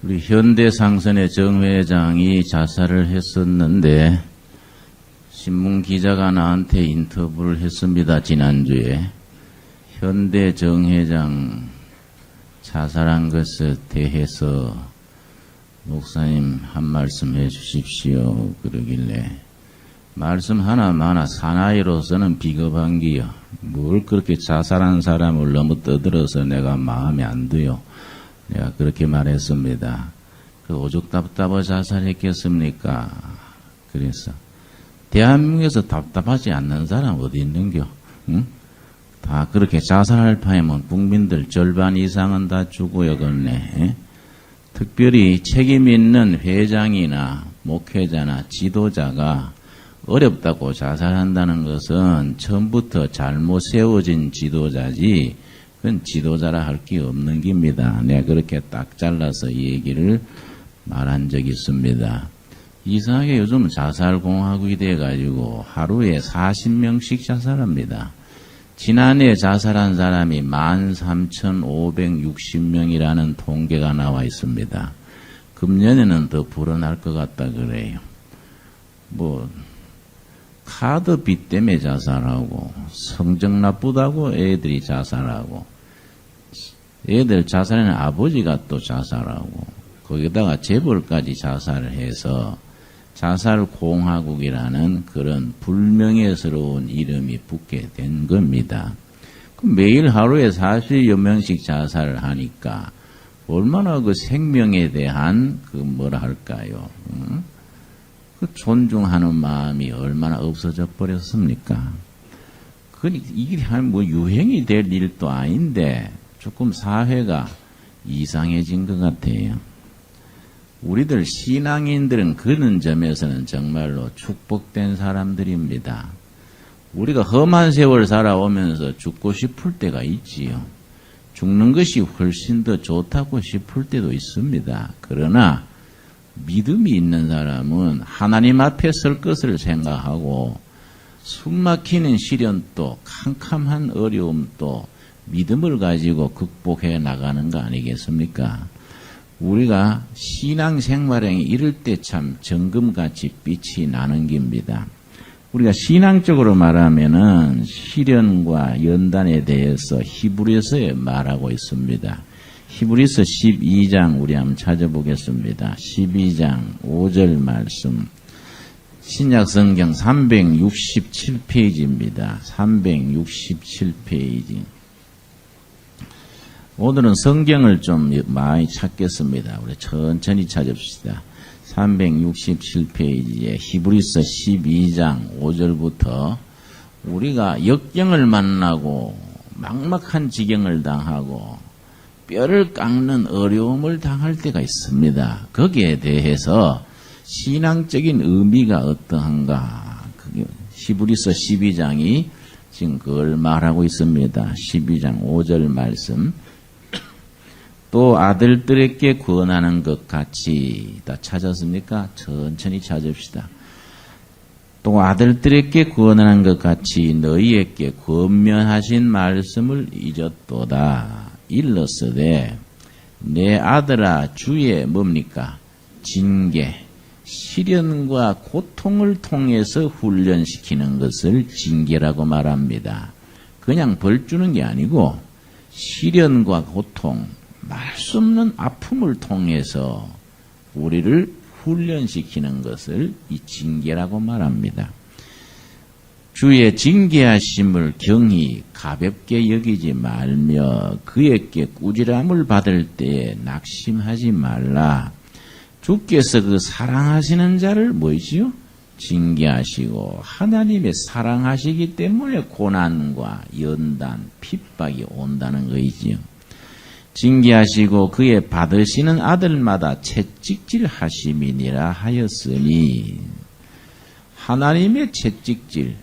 우리 현대상선의 정 회장이 자살을 했었는데 신문 기자가 나한테 인터뷰를 했습니다. 지난주에. 현대 정 회장 자살한 것에 대해서 목사님 한 말씀 해 주십시오. 그러길래 말씀 하나마나 사나이로서는 비겁한 기요. 뭘 그렇게 자살한 사람을 너무 떠들어서 내가 마음에 안 드요. 내가 그렇게 말했습니다. 그 오죽 답답해 자살했겠습니까? 그래서 대한민국에서 답답하지 않는 사람 어디 있는겨? 응? 다 그렇게 자살할 파이면 국민들 절반 이상은 다 죽어야겠네. 특별히 책임 있는 회장이나 목회자나 지도자가 어렵다고 자살한다는 것은 처음부터 잘못 세워진 지도자지 그건 지도자라 할 게 없는 겁니다. 내가 그렇게 딱 잘라서 이 얘기를 말한 적이 있습니다. 이상하게 요즘 자살공화국이 돼가지고 하루에 40명씩 자살합니다. 지난해 자살한 사람이 13,560명이라는 통계가 나와 있습니다. 금년에는 더 불어날 것 같다 그래요. 카드빚 때문에 자살하고 성적 나쁘다고 애들이 자살하고 애들 자살하는 아버지가 또 자살하고 거기다가 재벌까지 자살을 해서 자살공화국이라는 그런 불명예스러운 이름이 붙게 된 겁니다. 매일 하루에 40여 명씩 자살을 하니까 얼마나 그 생명에 대한 그 존중하는 마음이 얼마나 없어져 버렸습니까? 이게 유행이 될 일도 아닌데 조금 사회가 이상해진 것 같아요. 우리들 신앙인들은 그런 점에서는 정말로 축복된 사람들입니다. 우리가 험한 세월 살아오면서 죽고 싶을 때가 있지요. 죽는 것이 훨씬 더 좋다고 싶을 때도 있습니다. 그러나 믿음이 있는 사람은 하나님 앞에 설 것을 생각하고 숨막히는 시련도 캄캄한 어려움도 믿음을 가지고 극복해 나가는 거 아니겠습니까? 우리가 신앙생활에 이럴 때 참 정금같이 빛이 나는 겁니다. 우리가 신앙적으로 말하면은 시련과 연단에 대해서 히브리서에 말하고 있습니다. 히브리서 12장 우리 한번 찾아보겠습니다. 12장 5절 말씀. 신약성경 367페이지입니다. 367페이지. 오늘은 성경을 좀 많이 찾겠습니다. 우리 천천히 찾읍시다. 367페이지에 히브리서 12장 5절부터 우리가 역경을 만나고 막막한 지경을 당하고 뼈를 깎는 어려움을 당할 때가 있습니다. 거기에 대해서 신앙적인 의미가 어떠한가? 히브리서 12장이 지금 그걸 말하고 있습니다. 12장 5절 말씀. 또 아들들에게 권하는 것 같이 다 찾았습니까? 천천히 찾읍시다. 또 아들들에게 권하는 것 같이 너희에게 권면하신 말씀을 잊었도다. 일렀으되 내 아들아 주의 뭡니까? 징계, 시련과 고통을 통해서 훈련시키는 것을 징계라고 말합니다. 그냥 벌 주는 게 아니고 시련과 고통, 말 수 없는 아픔을 통해서 우리를 훈련시키는 것을 이 징계라고 말합니다. 주의 징계하심을 경히 가볍게 여기지 말며 그에게 꾸지람을 받을 때에 낙심하지 말라. 주께서 그 사랑하시는 자를 뭐지요? 징계하시고 하나님의 사랑하시기 때문에 고난과 연단, 핍박이 온다는 것이지요. 징계하시고 그의 받으시는 아들마다 채찍질 하심이니라 하였으니 하나님의 채찍질,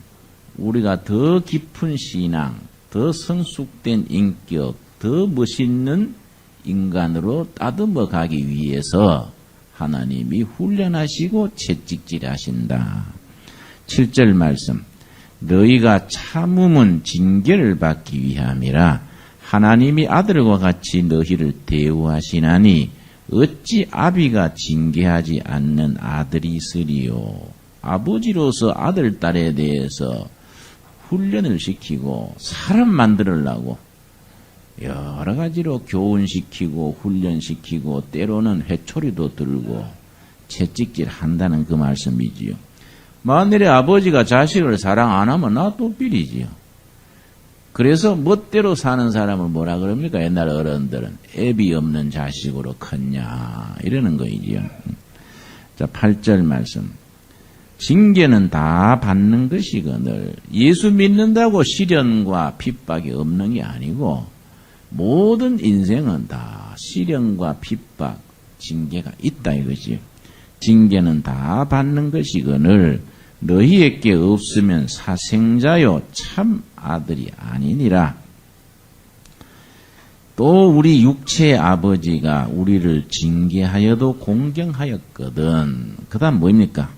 우리가 더 깊은 신앙, 더 성숙된 인격, 더 멋있는 인간으로 따듬어 가기 위해서 하나님이 훈련하시고 채찍질하신다. 7절 말씀. 너희가 참음은 징계를 받기 위함이라 하나님이 아들과 같이 너희를 대우하시나니 어찌 아비가 징계하지 않는 아들이 있으리요. 아버지로서 아들, 딸에 대해서 훈련을 시키고 사람 만들으려고 여러 가지로 교훈시키고 훈련시키고 때로는 회초리도 들고 채찍질 한다는 그 말씀이지요. 만일에 아버지가 자식을 사랑 안 하면 나도 삐리지요. 그래서 멋대로 사는 사람을 뭐라 그럽니까? 옛날 어른들은 애비 없는 자식으로 컸냐 이러는 거이지요. 자, 8절 말씀. 징계는 다 받는 것이거늘 예수 믿는다고 시련과 핍박이 없는 게 아니고 모든 인생은 다 시련과 핍박, 징계가 있다 이거지. 징계는 다 받는 것이거늘 너희에게 없으면 사생자요 참 아들이 아니니라. 또 우리 육체의 아버지가 우리를 징계하여도 공경하였거든. 그 다음 뭐입니까?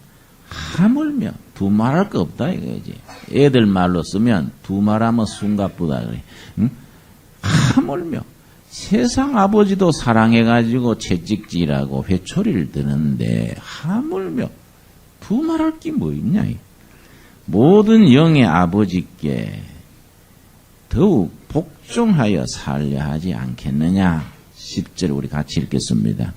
하물며 두말할 거 없다 이거지. 애들 말로 쓰면 두말하면 숨가쁘다 그래. 응? 하물며 세상 아버지도 사랑해가지고 채찍질하고 회초리를 드는데 하물며 두말할 게 뭐 있냐. 모든 영의 아버지께 더욱 복종하여 살려 하지 않겠느냐. 10절 우리 같이 읽겠습니다.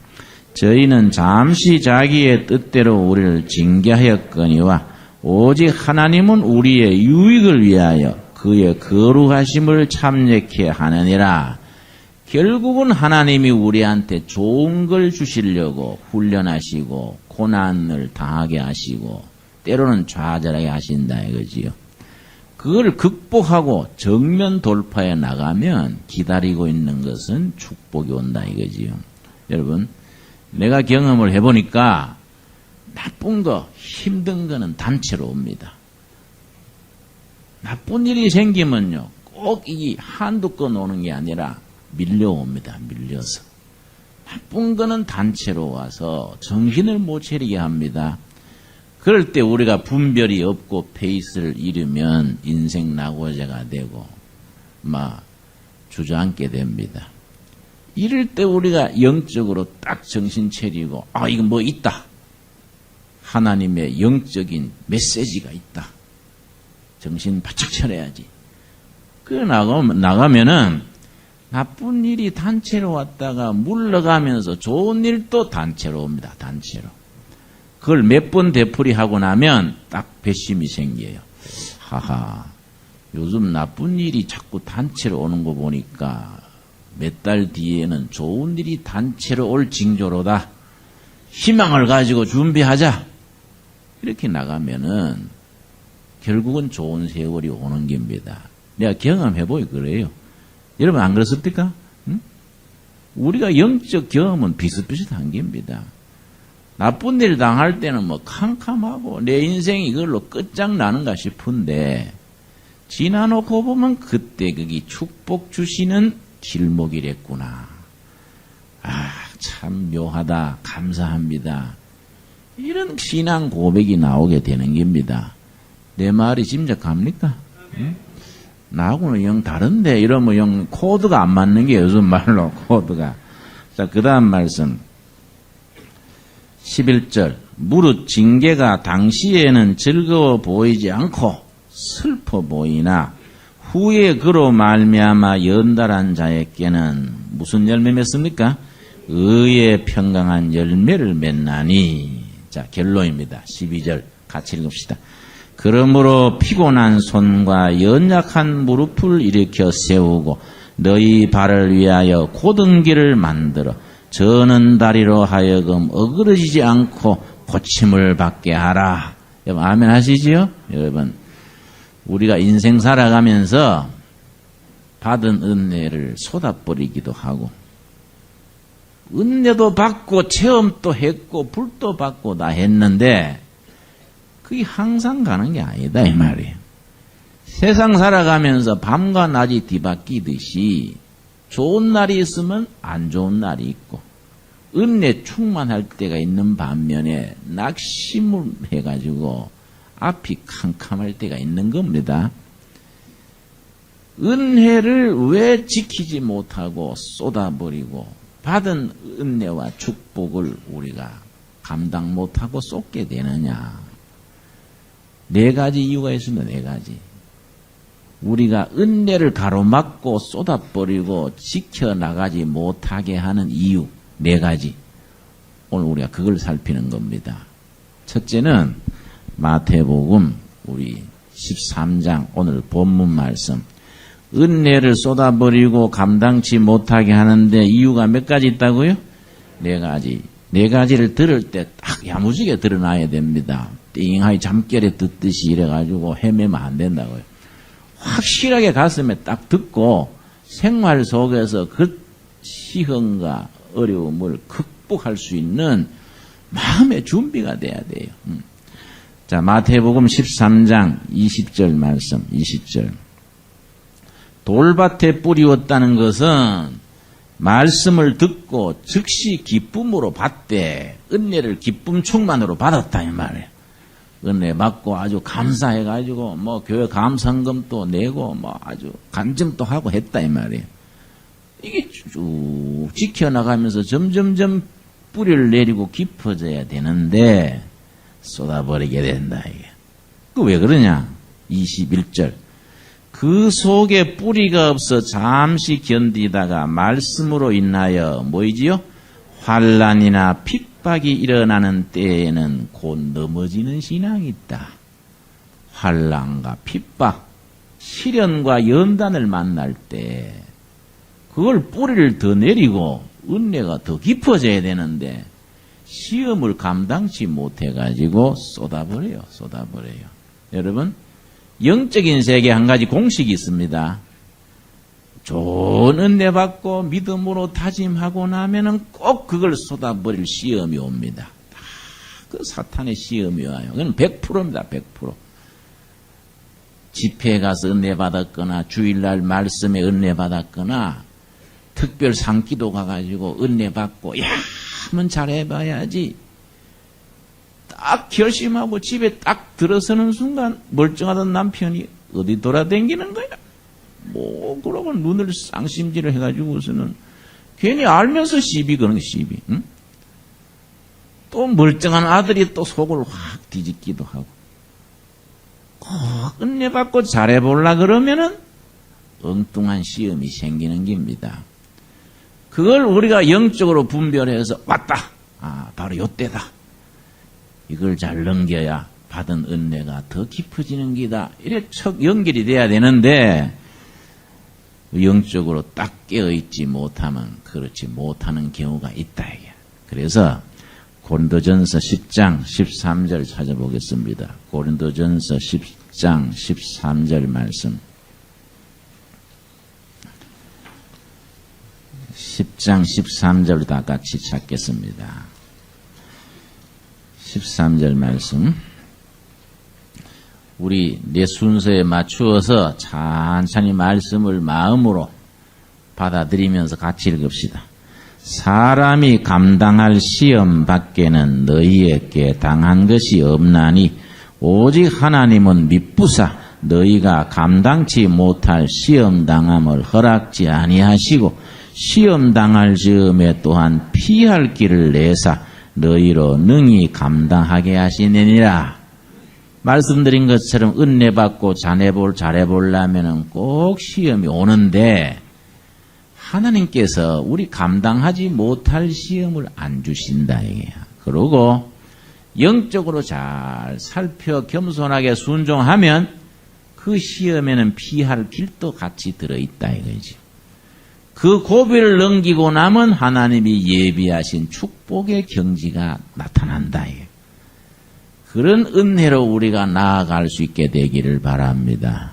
저희는 잠시 자기의 뜻대로 우리를 징계하였거니와 오직 하나님은 우리의 유익을 위하여 그의 거룩하심을 참여케 하느니라. 결국은 하나님이 우리한테 좋은 걸 주시려고 훈련하시고 고난을 당하게 하시고 때로는 좌절하게 하신다 이거지요. 그걸 극복하고 정면 돌파해 나가면 기다리고 있는 것은 축복이 온다 이거지요. 여러분, 내가 경험을 해보니까 나쁜 거, 힘든 거는 단체로 옵니다. 나쁜 일이 생기면요, 꼭 이 한두 건 오는 게 아니라 밀려옵니다. 밀려서. 나쁜 거는 단체로 와서 정신을 못 차리게 합니다. 그럴 때 우리가 분별이 없고 페이스를 잃으면 인생 낙오자가 되고 막 주저앉게 됩니다. 이럴 때 우리가 영적으로 딱 정신 차리고 이거 뭐 있다. 하나님의 영적인 메시지가 있다. 정신 바짝 차려야지. 그 나가면은 나쁜 일이 단체로 왔다가 물러가면서 좋은 일도 단체로 옵니다. 단체로. 그걸 몇 번 되풀이하고 나면 딱 배심이 생겨요. 하하, 요즘 나쁜 일이 자꾸 단체로 오는 거 보니까 몇 달 뒤에는 좋은 일이 단체로 올 징조로다. 희망을 가지고 준비하자. 이렇게 나가면은 결국은 좋은 세월이 오는 겁니다. 내가 경험해보기 그래요. 여러분 안 그렇습니까? 응? 우리가 영적 경험은 비슷비슷한 겁니다. 나쁜 일 당할 때는 뭐 캄캄하고 내 인생이 이걸로 끝장나는가 싶은데 지나놓고 보면 그때 그게 축복 주시는 길목이랬구나. 참 묘하다. 감사합니다. 이런 신앙 고백이 나오게 되는 겁니다. 내 말이 짐작합니까? 응? 나하고는 영 다른데 이러면 영 코드가 안 맞는 게 요즘 말로 코드가. 자, 그 다음 말씀 11절 무릇 징계가 당시에는 즐거워 보이지 않고 슬퍼 보이나 후에 그로 말미암아 연달한 자에게는 무슨 열매 맺습니까? 의의 평강한 열매를 맺나니. 자, 결론입니다. 12절 같이 읽읍시다. 그러므로 피곤한 손과 연약한 무릎을 일으켜 세우고 너희 발을 위하여 곧은 길을 만들어 저는 다리로 하여금 어그러지지 않고 고침을 받게 하라. 여러분 아멘 하시지요? 여러분 우리가 인생 살아가면서 받은 은혜를 쏟아버리기도 하고 은혜도 받고 체험도 했고 불도 받고 다 했는데 그게 항상 가는 게 아니다 이 말이에요. 세상 살아가면서 밤과 낮이 뒤바뀌듯이 좋은 날이 있으면 안 좋은 날이 있고 은혜 충만할 때가 있는 반면에 낙심을 해가지고 앞이 캄캄할 때가 있는 겁니다. 은혜를 왜 지키지 못하고 쏟아버리고 받은 은혜와 축복을 우리가 감당 못하고 쏟게 되느냐. 네 가지 이유가 있습니다. 네 가지. 우리가 은혜를 가로막고 쏟아버리고 지켜나가지 못하게 하는 이유 네 가지. 오늘 우리가 그걸 살피는 겁니다. 첫째는 마태복음 우리 13장 오늘 본문 말씀. 은혜를 쏟아버리고 감당치 못하게 하는데 이유가 몇 가지 있다고요? 네 가지. 네 가지를 들을 때 딱 야무지게 드러나야 됩니다. 띵하게 잠결에 듣듯이 이래가지고 헤매면 안 된다고요. 확실하게 가슴에 딱 듣고 생활 속에서 그 시험과 어려움을 극복할 수 있는 마음의 준비가 돼야 돼요. 자, 마태복음 13장 20절 말씀, 20절. 돌밭에 뿌리웠다는 것은 말씀을 듣고 즉시 기쁨으로 받되 은혜를 기쁨 충만으로 받았다 이 말이에요. 은혜 받고 아주 감사해가지고 뭐 교회 감상금도 내고 뭐 아주 간증도 하고 했다 이 말이에요. 이게 쭉 지켜나가면서 점점점 뿌리를 내리고 깊어져야 되는데 쏟아버리게 된다 이게. 그 왜 그러냐? 21절. 그 속에 뿌리가 없어 잠시 견디다가 말씀으로 인하여 뭐이지요? 환난이나 핍박이 일어나는 때에는 곧 넘어지는 신앙이 있다. 환난과 핍박, 시련과 연단을 만날 때 그걸 뿌리를 더 내리고 은혜가 더 깊어져야 되는데 시험을 감당치 못해가지고 쏟아버려요. 여러분 영적인 세계에 한 가지 공식이 있습니다. 좋은 은혜 받고 믿음으로 다짐하고 나면은 꼭 그걸 쏟아버릴 시험이 옵니다. 다 그 사탄의 시험이 와요. 그건 100%입니다. 100%. 집회에 가서 은혜 받았거나 주일날 말씀에 은혜 받았거나 특별 상기도 가가지고 은혜 받고 야 한번 잘해봐야지. 딱 결심하고 집에 딱 들어서는 순간 멀쩡하던 남편이 어디 돌아다니는 거야? 뭐 그러고 눈을 쌍심지를 해가지고서는 괜히 알면서 시비 거는 게 시비. 응? 또 멀쩡한 아들이 또 속을 확 뒤집기도 하고 꼭 은혜 받고 잘해보려 그러면은 엉뚱한 시험이 생기는 겁니다. 그걸 우리가 영적으로 분별해서 왔다. 아 바로 요때다. 이걸 잘 넘겨야 받은 은혜가 더 깊어지는 기다. 이래 척 연결이 돼야 되는데 영적으로 딱 깨어있지 못하면 그렇지 못하는 경우가 있다. 그래서 고린도전서 10장 13절 찾아보겠습니다. 고린도전서 10장 13절 말씀. 10장 13절 다 같이 찾겠습니다. 13절 말씀. 우리 내 순서에 맞추어서 천천히 말씀을 마음으로 받아들이면서 같이 읽읍시다. 사람이 감당할 시험 밖에는 너희에게 당한 것이 없나니 오직 하나님은 미쁘사 너희가 감당치 못할 시험 당함을 허락지 아니하시고 시험 당할 즈음에 또한 피할 길을 내사 너희로 능히 감당하게 하시느니라. 말씀드린 것처럼 은혜 받고 잘해보려면 꼭 시험이 오는데 하나님께서 우리 감당하지 못할 시험을 안 주신다. 그러고 영적으로 잘 살펴 겸손하게 순종하면 그 시험에는 피할 길도 같이 들어있다 이거지. 그 고비를 넘기고 나면 하나님이 예비하신 축복의 경지가 나타난다. 그런 은혜로 우리가 나아갈 수 있게 되기를 바랍니다.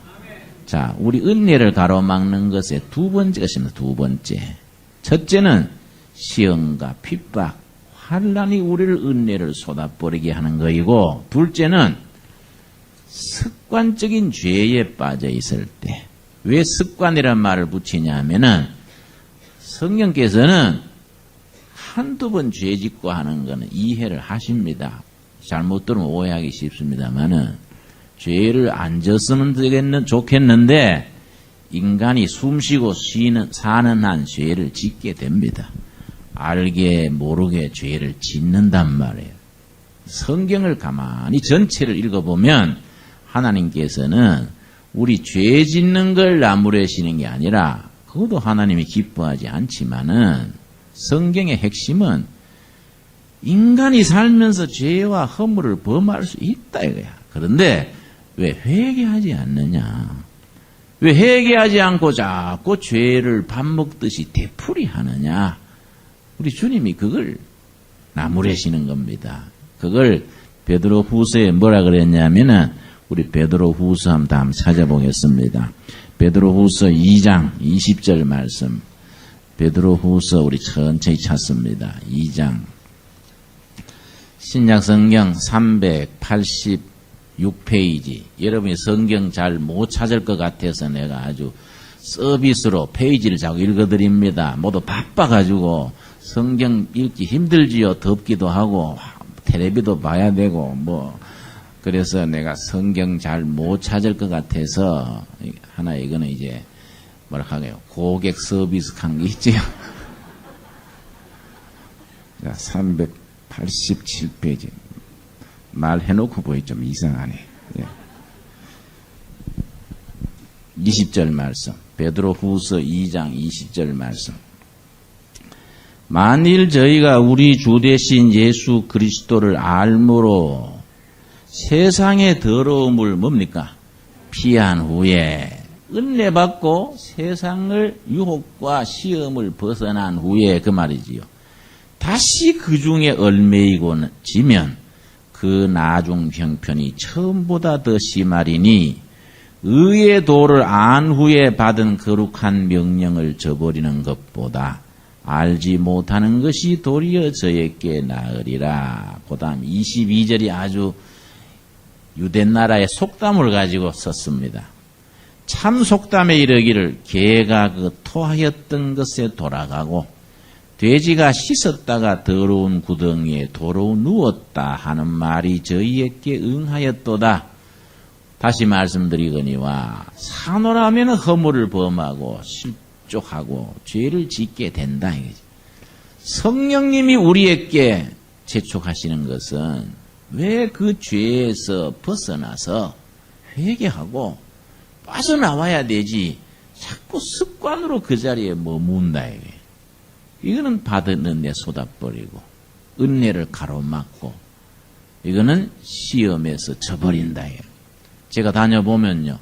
자, 우리 은혜를 가로막는 것에 두 번째가 있습니다. 두 번째. 첫째는 시험과 핍박, 환난이 우리를 은혜를 쏟아버리게 하는 것이고, 둘째는 습관적인 죄에 빠져 있을 때. 왜 습관이란 말을 붙이냐 하면은 성령께서는 한두 번 죄 짓고 하는 것은 이해를 하십니다. 잘못 들으면 오해하기 쉽습니다만은 죄를 안 졌으면 좋겠는데 인간이 숨쉬고 사는 한 죄를 짓게 됩니다. 알게 모르게 죄를 짓는단 말이에요. 성경을 가만히 전체를 읽어보면 하나님께서는 우리 죄 짓는 걸 나무래시는 게 아니라 그것도 하나님이 기뻐하지 않지만은 성경의 핵심은 인간이 살면서 죄와 허물을 범할 수 있다 이거야. 그런데 왜 회개하지 않느냐? 왜 회개하지 않고 자꾸 죄를 밥 먹듯이 되풀이하느냐? 우리 주님이 그걸 나무래시는 겁니다. 그걸 베드로 후서에 뭐라 그랬냐면은 우리 베드로 후서 한번 찾아보겠습니다. 베드로 후서 2장 20절 말씀. 베드로 후서 우리 천천히 찾습니다. 2장. 신약 성경 386페이지. 여러분이 성경 잘 못 찾을 것 같아서 내가 아주 서비스로 페이지를 자꾸 읽어드립니다. 모두 바빠가지고 성경 읽기 힘들지요. 덥기도 하고 텔레비도 봐야 되고 뭐 그래서 내가 성경 잘 못 찾을 것 같아서 하나 이거는 이제 뭐라 하게요. 고객 서비스 한 게 있지요. 자, 387페이지. 말해놓고 보이 좀 이상하네. 예. 20절 말씀. 베드로 후서 2장 20절 말씀. 만일 저희가 우리 주 되신 예수 그리스도를 알므로 세상의 더러움을 뭡니까? 피한 후에 은혜 받고 세상을 유혹과 시험을 벗어난 후에 그 말이지요. 다시 그 중에 얽매이고 지면 그 나중 형편이 처음보다 더 심하리니 의의 도를 안 후에 받은 거룩한 명령을 저버리는 것보다 알지 못하는 것이 도리어 저에게 나으리라. 그 다음 22절이 아주 유대나라의 속담을 가지고 썼습니다. 참 속담에 이르기를 개가 그 토하였던 것에 돌아가고 돼지가 씻었다가 더러운 구덩이에 도로 누웠다 하는 말이 저희에게 응하였도다. 다시 말씀드리거니와 산호라면 허물을 범하고 실족하고 죄를 짓게 된다 이거지. 성령님이 우리에게 재촉하시는 것은 왜 그 죄에서 벗어나서 회개하고 빠져나와야 되지 자꾸 습관으로 그 자리에 머문다 이거예요. 이거는 받은 은혜 쏟아버리고 은혜를 가로막고 이거는 시험에서 져버린다 이거예요. 제가 다녀보면요.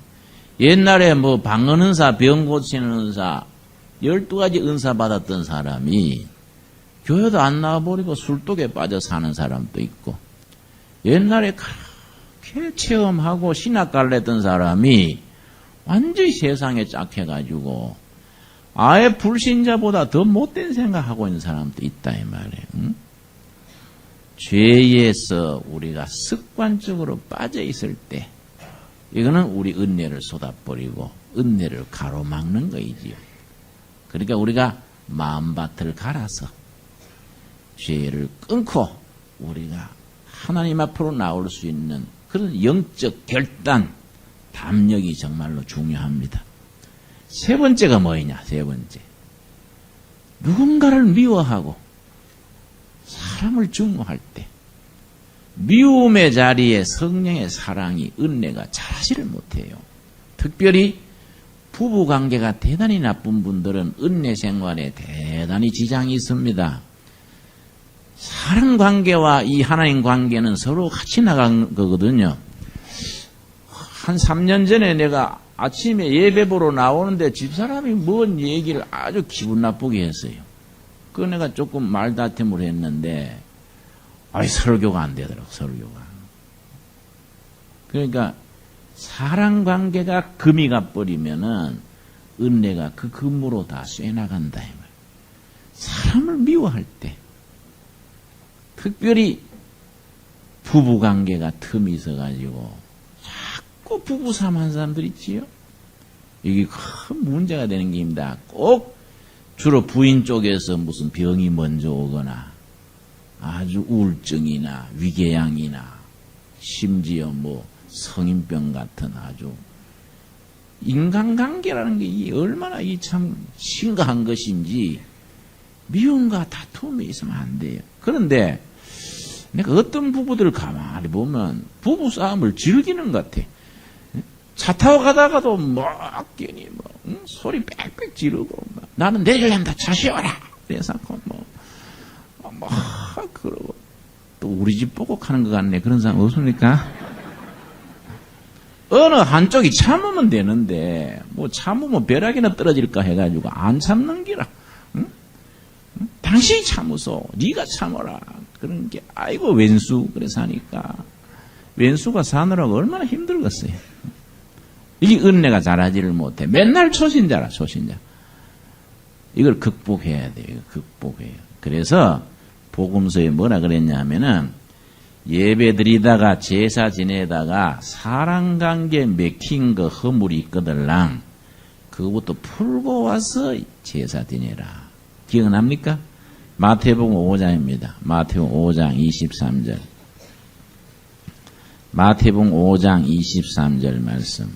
옛날에 뭐 방언 은사, 병 고치는 은사 12가지 은사 받았던 사람이 교회도 안 나와버리고 술독에 빠져 사는 사람도 있고 옛날에 그렇게 체험하고 신학가를 했던 사람이 완전히 세상에 짝해가지고 아예 불신자보다 더 못된 생각하고 있는 사람도 있다 이 말이에요. 응? 죄에서 우리가 습관적으로 빠져 있을 때 이거는 우리 은혜를 쏟아버리고 은혜를 가로막는 거이지요. 그러니까 우리가 마음밭을 갈아서 죄를 끊고 우리가 하나님 앞으로 나올 수 있는 그런 영적 결단, 담력이 정말로 중요합니다. 세 번째가 뭐이냐? 세 번째. 누군가를 미워하고 사람을 증오할 때 미움의 자리에 성령의 사랑이 은혜가 자라지를 못해요. 특별히 부부관계가 대단히 나쁜 분들은 은혜 생활에 대단히 지장이 있습니다. 사람 관계와 이 하나님 관계는 서로 같이 나간 거거든요. 한 3년 전에 내가 아침에 예배 보러 나오는데 집사람이 뭔 얘기를 아주 기분 나쁘게 했어요. 그 내가 조금 말다툼을 했는데 설교가 안 되더라고, 설교가. 그러니까 사람 관계가 금이 가버리면은 은혜가 그 금으로 다 쇠나간다. 사람을 미워할 때 특별히 부부 관계가 틈이 있어가지고 자꾸 부부싸움하는 사람들 있지요. 이게 큰 문제가 되는 게입니다. 꼭 주로 부인 쪽에서 무슨 병이 먼저 오거나 아주 우울증이나 위궤양이나 심지어 뭐 성인병 같은 아주 인간관계라는 게 얼마나 이 참 심각한 것인지 미움과 다툼이 있으면 안 돼요. 그런데 내가 어떤 부부들을 가만히 보면 부부 싸움을 즐기는 것 같아. 차 타고 가다가도 막 괜히 소리 빽빽 지르고 나는 내일 한다 차 쉬어라 그래서 그러고 또 우리 집 보고 가는 것 같네. 그런 사람 없습니까? 어느 한쪽이 참으면 되는데 참으면 벼락이나 떨어질까 해가지고 안 참는 기라. 응? 당신이 참으소 네가 참어라. 그런 게 아이고 왼수 그래서 하니까 왼수가 사느라고 얼마나 힘들겠어요. 이 은혜가 잘하지를 못해. 맨날 초신자라 초신자. 이걸 극복해야 돼요. 이거 극복해요. 그래서 복음서에 뭐라 그랬냐면은 예배 드리다가 제사 지내다가 사랑관계 맥힌 거 허물이 있거들랑 그것부터 풀고 와서 제사 지내라. 기억납니까? 마태복음 5장입니다. 마태복음 5장 23절. 마태복음 5장 23절 말씀.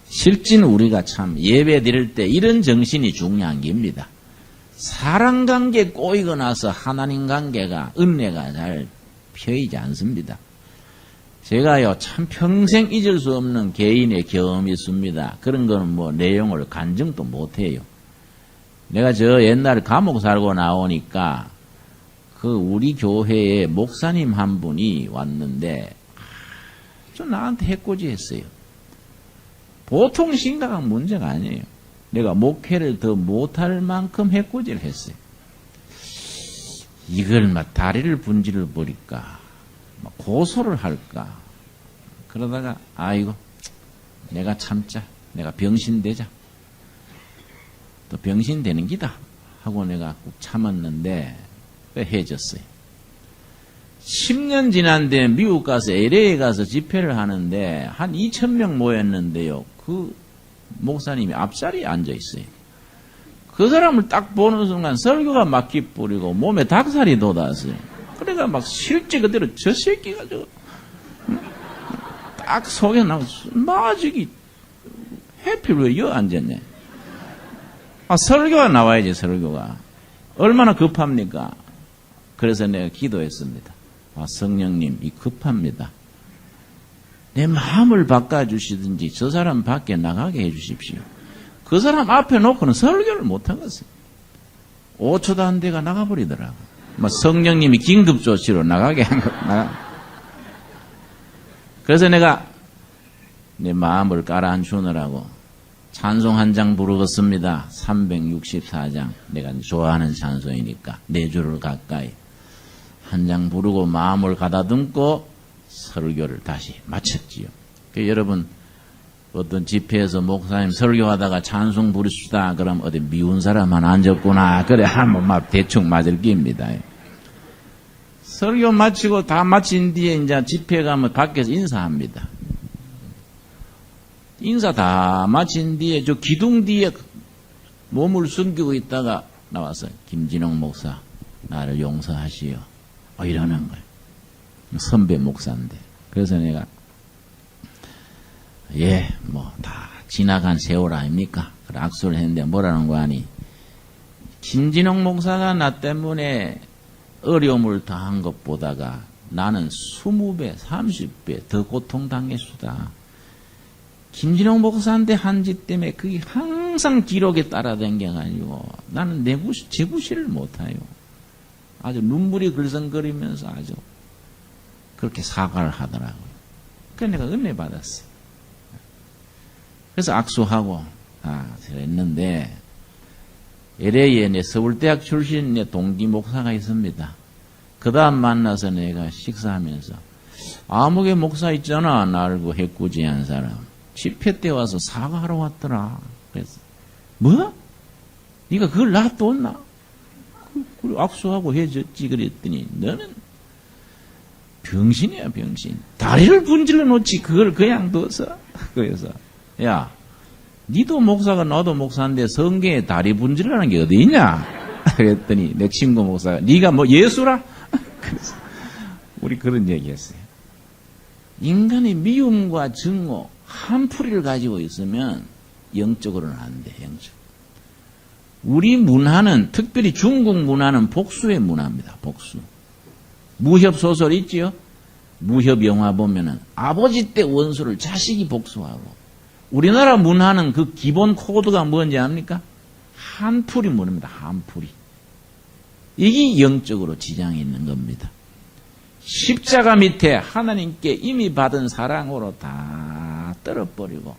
실진 우리가 참 예배 드릴 때 이런 정신이 중요한 겁니다. 사람 관계 꼬이고 나서 하나님 관계가 은혜가 잘 펴이지 않습니다. 제가요 참 평생 잊을 수 없는 개인의 경험이 있습니다. 그런 거는 내용을 간증도 못해요. 내가 저 옛날에 감옥 살고 나오니까 우리 교회에 목사님 한 분이 왔는데 좀 나한테 해코지했어요. 보통 심각한 문제가 아니에요. 내가 목회를 더 못할 만큼 해코지를 했어요. 이걸 다리를 분질러 버릴까, 고소를 할까. 그러다가 아이고 내가 참자, 내가 병신되자. 또 병신되는 기다 하고 내가 꼭 참았는데 해졌어요. 10년 지난 뒤에 미국 가서 LA에 가서 집회를 하는데 한 2,000명 모였는데요. 그 목사님이 앞자리에 앉아 있어요. 그 사람을 딱 보는 순간 설교가 막히 뿌리고 몸에 닭살이 돋았어요. 그래가 실제 그대로 저 새끼가 딱 속에 나고 저기 해필 왜 여기 앉았네. 설교가 나와야지 설교가. 얼마나 급합니까? 그래서 내가 기도했습니다. 성령님 이 급합니다. 내 마음을 바꿔주시든지 저 사람 밖에 나가게 해주십시오. 그 사람 앞에 놓고는 설교를 못하겠어요. 5초도 안 돼가 나가버리더라고. 성령님이 긴급조치로 나가게 한 거. 그래서 내가 내 마음을 깔아주느라고 찬송 한 장 부르겠습니다. 364장. 내가 좋아하는 찬송이니까 4주를 가까이 한 장 부르고 마음을 가다듬고 설교를 다시 마쳤지요. 여러분 어떤 집회에서 목사님 설교하다가 찬송 부르시다 그럼 어디 미운 사람 하나 앉았구나 그래 한번 대충 맞을 깁니다. 설교 마치고 다 마친 뒤에 이제 집회 가면 밖에서 인사합니다. 인사 다 마친 뒤에 저 기둥 뒤에 몸을 숨기고 있다가 나와서 김진홍 목사 나를 용서하시오. 이러는 거예요. 선배 목사인데. 그래서 내가 다 지나간 세월 아닙니까? 그래 악수를 했는데 뭐라는 거 아니. 김진홍 목사가 나 때문에 어려움을 당한 것보다가 나는 20배, 30배 더 고통당했수다. 김진홍 목사한테 한 짓 때문에 그게 항상 기록에 따라다녀가지고 나는 제 구실을 못해요. 아주 눈물이 글썽거리면서 아주 그렇게 사과를 하더라고요. 그래서 내가 은혜 받았어요. 그래서 악수하고 그랬는데 LA에 내 서울대학 출신 내 동기 목사가 있습니다. 그 다음 만나서 내가 식사하면서 아무개 목사 있잖아. 나를 해코지한 사람. 집회 때 와서 사과하러 왔더라. 그래서 뭐? 네가 그걸 놔뒀나? 그리고 악수하고 해줬지. 그랬더니 너는 병신이야 병신. 다리를 분질러 놓지 그걸 그냥 둬서. 그래서 야 니도 목사가 나도 목사인데 성경에 다리 분질러라는 게 어디 있냐? 그랬더니 내 친구 목사가 네가 예수라? 그래서 우리 그런 얘기했어요. 인간의 미움과 증오 한풀이를 가지고 있으면 영적으로는 안 돼. 영적. 우리 문화는 특별히 중국 문화는 복수의 문화입니다. 복수. 무협 소설 있지요? 무협 영화 보면은 아버지 때 원수를 자식이 복수하고, 우리나라 문화는 그 기본 코드가 뭔지 압니까? 한풀이 문화입니다. 한풀이. 이게 영적으로 지장이 있는 겁니다. 십자가 밑에 하나님께 이미 받은 사랑으로 다 떨어버리고,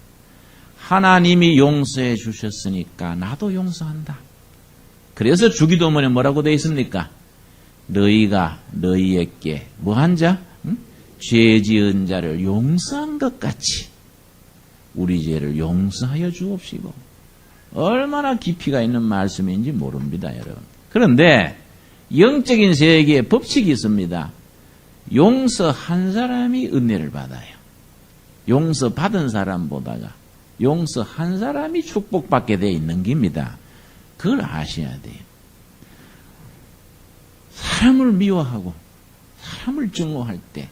하나님이 용서해 주셨으니까 나도 용서한다. 그래서 주기도문에 뭐라고 되어 있습니까? 너희가 너희에게 뭐한 자? 죄 지은 자를 용서한 것 같이 우리 죄를 용서하여 주옵시고. 얼마나 깊이가 있는 말씀인지 모릅니다, 여러분. 그런데 영적인 세계에 법칙이 있습니다. 용서한 사람이 은혜를 받아요. 용서받은 사람보다가 용서한 사람이 축복받게 되어 있는 겁니다. 그걸 아셔야 돼요. 사람을 미워하고 사람을 증오할 때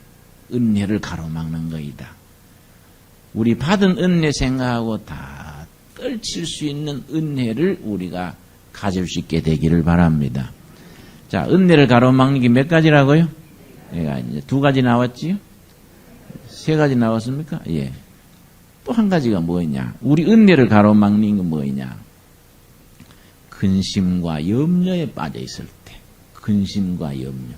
은혜를 가로막는 거이다. 우리 받은 은혜 생각하고 다 떨칠 수 있는 은혜를 우리가 가질 수 있게 되기를 바랍니다. 자, 은혜를 가로막는 게 몇 가지라고요? 얘가 이제 2가지 나왔지요? 3가지 나왔습니까? 예. 또 한 가지가 뭐냐? 우리 은혜를 가로막는 건 뭐냐? 근심과 염려에 빠져 있을 때. 근심과 염려.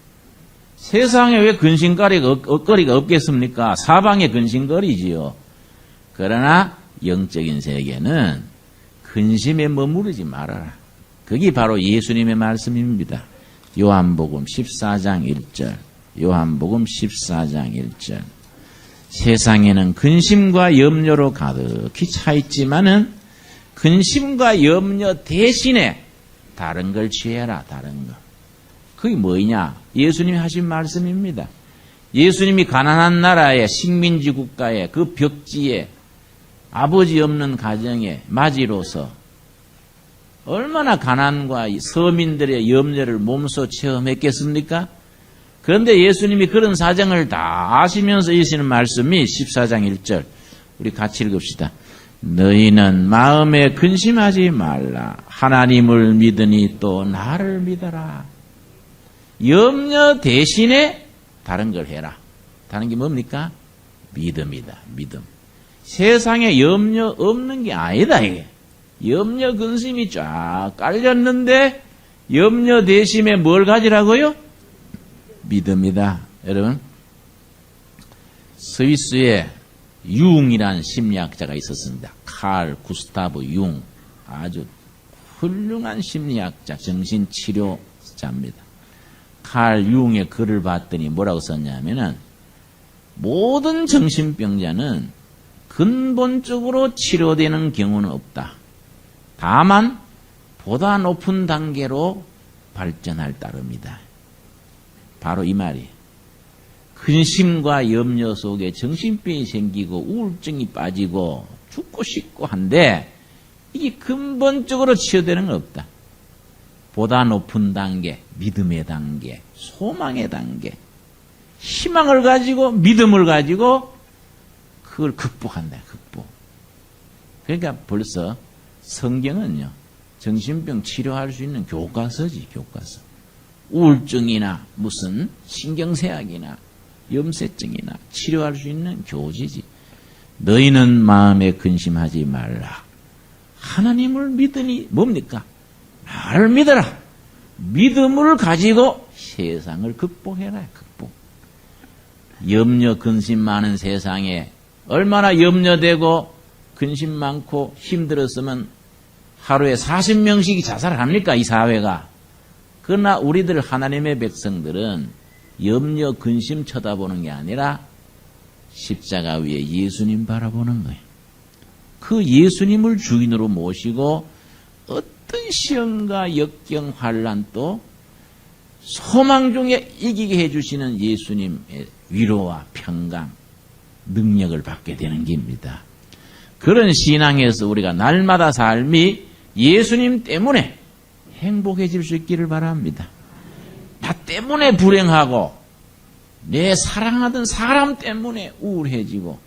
세상에 왜 근심거리가 없겠습니까? 사방에 근심거리지요. 그러나 영적인 세계는 근심에 머무르지 말아라. 그게 바로 예수님의 말씀입니다. 요한복음 14장 1절. 요한복음 14장 1절. 세상에는 근심과 염려로 가득히 차 있지만은 근심과 염려 대신에 다른 걸 취해라. 다른 거. 그게 뭐냐? 예수님이 하신 말씀입니다. 예수님이 가난한 나라에, 식민지 국가에, 그 벽지에, 아버지 없는 가정에 맞이로서 얼마나 가난과 서민들의 염려를 몸소 체험했겠습니까? 그런데 예수님이 그런 사정을 다 아시면서 하시는 말씀이 14장 1절. 우리 같이 읽읍시다. 너희는 마음에 근심하지 말라. 하나님을 믿으니 또 나를 믿어라. 염려 대신에 다른 걸 해라. 다른 게 뭡니까? 믿음이다. 믿음. 세상에 염려 없는 게 아니다. 이게. 염려 근심이 쫙 깔렸는데 염려 대신에 뭘 가지라고요? 믿음이다. 여러분, 스위스에 융이라는 심리학자가 있었습니다. 칼 구스타브 융. 아주 훌륭한 심리학자, 정신치료자입니다. 칼 융의 글을 봤더니 뭐라고 썼냐면은 모든 정신병자는 근본적으로 치료되는 경우는 없다. 다만 보다 높은 단계로 발전할 따름이다. 바로 이 말이에요. 근심과 염려 속에 정신병이 생기고 우울증이 빠지고 죽고 싶고 한데 이게 근본적으로 치유되는 건 없다. 보다 높은 단계, 믿음의 단계, 소망의 단계, 희망을 가지고 믿음을 가지고 그걸 극복한다. 극복. 그러니까 벌써 성경은요. 정신병 치료할 수 있는 교과서지. 교과서. 우울증이나 무슨 신경쇠약이나 염세증이나 치료할 수 있는 교지지. 너희는 마음에 근심하지 말라. 하나님을 믿으니 뭡니까? 나를 믿어라. 믿음을 가지고 세상을 극복해라. 극복. 염려 근심 많은 세상에 얼마나 염려되고 근심 많고 힘들었으면 하루에 40명씩이 자살합니까? 이 사회가. 그러나 우리들 하나님의 백성들은 염려 근심 쳐다보는 게 아니라 십자가 위에 예수님 바라보는 거예요. 그 예수님을 주인으로 모시고 어떤 시험과 역경 환난도 소망 중에 이기게 해주시는 예수님의 위로와 평강, 능력을 받게 되는 겁니다. 그런 신앙에서 우리가 날마다 삶이 예수님 때문에 행복해질 수 있기를 바랍니다. 나 때문에 불행하고 내 사랑하던 사람 때문에 우울해지고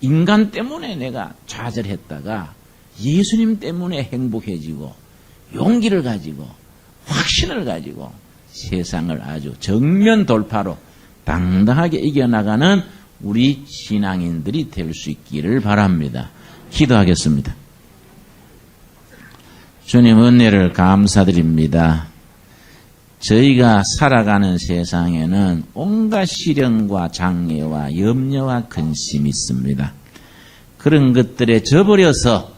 인간 때문에 내가 좌절했다가 예수님 때문에 행복해지고 용기를 가지고 확신을 가지고 세상을 아주 정면 돌파로 당당하게 이겨나가는 우리 신앙인들이 될 수 있기를 바랍니다. 기도하겠습니다. 주님 은혜를 감사드립니다. 저희가 살아가는 세상에는 온갖 시련과 장애와 염려와 근심이 있습니다. 그런 것들에 져버려서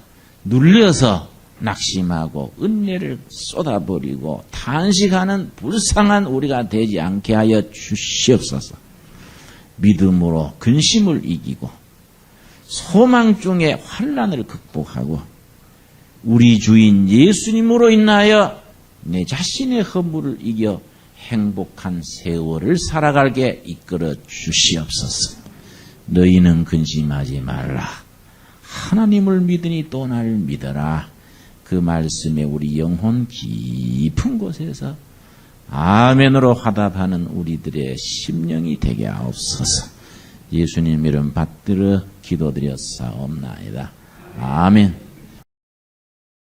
눌려서 낙심하고 은혜를 쏟아버리고 탄식하는 불쌍한 우리가 되지 않게 하여 주시옵소서. 믿음으로 근심을 이기고 소망 중에 환난을 극복하고 우리 주인 예수님으로 인하여 내 자신의 허물을 이겨 행복한 세월을 살아가게 이끌어 주시옵소서. 너희는 근심하지 말라. 하나님을 믿으니 또 날 믿어라. 그 말씀에 우리 영혼 깊은 곳에서 아멘으로 화답하는 우리들의 심령이 되게 하옵소서. 예수님 이름 받들어 기도드렸사옵나이다. 아멘.